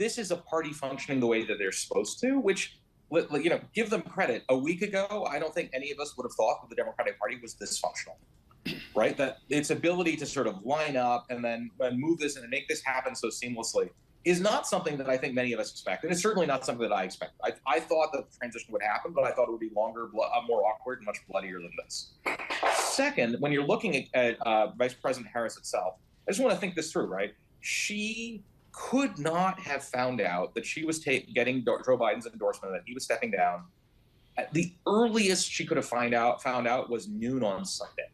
this is a party functioning the way that they're supposed to, which, give them credit. A week ago, I don't think any of us would have thought that the Democratic Party was dysfunctional, right? That its ability to sort of line up and then move this and make this happen so seamlessly is not something that I think many of us expect. And it's certainly not something that I expect. I thought that the transition would happen, but I thought it would be longer, more awkward, and much bloodier than this. Second, when you're looking at Vice President Harris itself, I just want to think this through, right? She could not have found out that she was getting Joe Biden's endorsement, that he was stepping down. At the earliest she could have found out was noon on Sunday,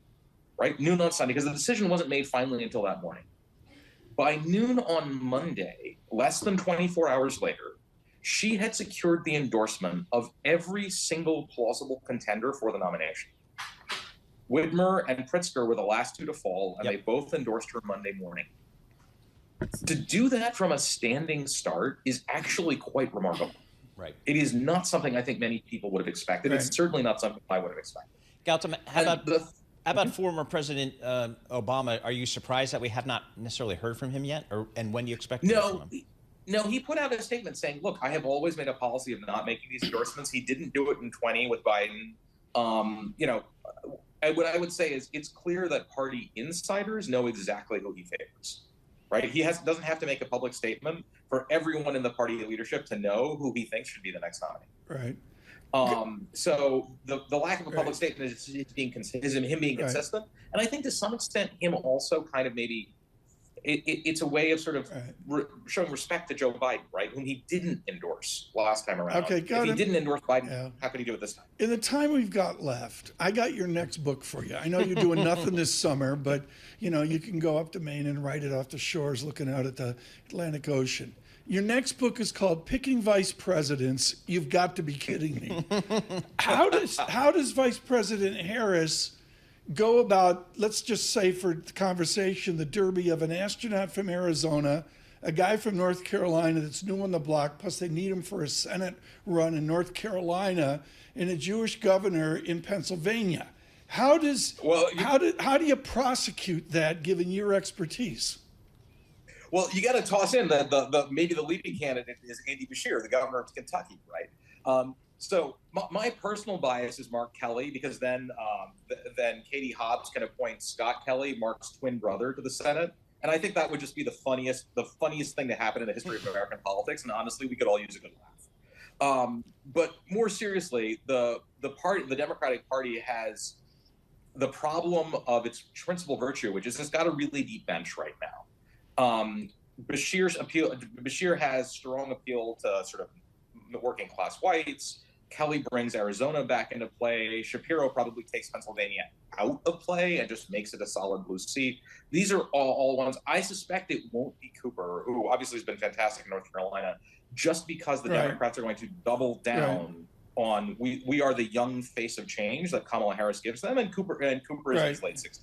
right? Noon on Sunday, because the decision wasn't made finally until that morning. By noon on Monday, less than 24 hours later, she had secured the endorsement of every single plausible contender for the nomination. Whitmer and Pritzker were the last two to fall, and they both endorsed her Monday morning. To do that from a standing start is actually quite remarkable. Right. It is not something I think many people would have expected. Right. It's certainly not something I would have expected. Gautam, how about former President Obama? Are you surprised that we have not necessarily heard from him yet, and when do you expect to hear from him? No, he put out a statement saying, look, I have always made a policy of not making these endorsements. He didn't do it in 20 with Biden. What I would say is it's clear that party insiders know exactly who he favors. Right? He doesn't have to make a public statement for everyone in the party leadership to know who he thinks should be the next nominee. Right. So the lack of a public statement is him being consistent. And I think to some extent him also kind of maybe it's a way of sort of showing respect to Joe Biden, right, whom he didn't endorse last time around. Okay, if he didn't endorse Biden, how could he do it this time? In the time we've got left, I got your next book for you. I know you're doing nothing this summer, but you can go up to Maine and write it off the shores looking out at the Atlantic Ocean. Your next book is called Picking Vice Presidents. You've got to be kidding me. How does Vice President Harris go about, let's just say for the conversation, the derby of an astronaut from Arizona, a guy from North Carolina that's new on the block, plus they need him for a Senate run in North Carolina, and a Jewish governor in Pennsylvania? How do you prosecute that given your expertise? Well, you got to toss in maybe the leading candidate is Andy Beshear, the governor of Kentucky, right? So my personal bias is Mark Kelly, because then Katie Hobbs can appoint Scott Kelly, Mark's twin brother, to the Senate, and I think that would just be the funniest thing to happen in the history of American politics. And honestly, we could all use a good laugh. But more seriously, the Democratic Party has the problem of its principal virtue, which is it's got a really deep bench right now. Beshear has strong appeal to sort of working class whites. Kelly brings Arizona back into play. Shapiro probably takes Pennsylvania out of play and just makes it a solid blue seat. These are all ones. I suspect it won't be Cooper, who obviously has been fantastic in North Carolina, just because the Democrats are going to double down on we are the young face of change that Kamala Harris gives them, and Cooper is in his late 60s.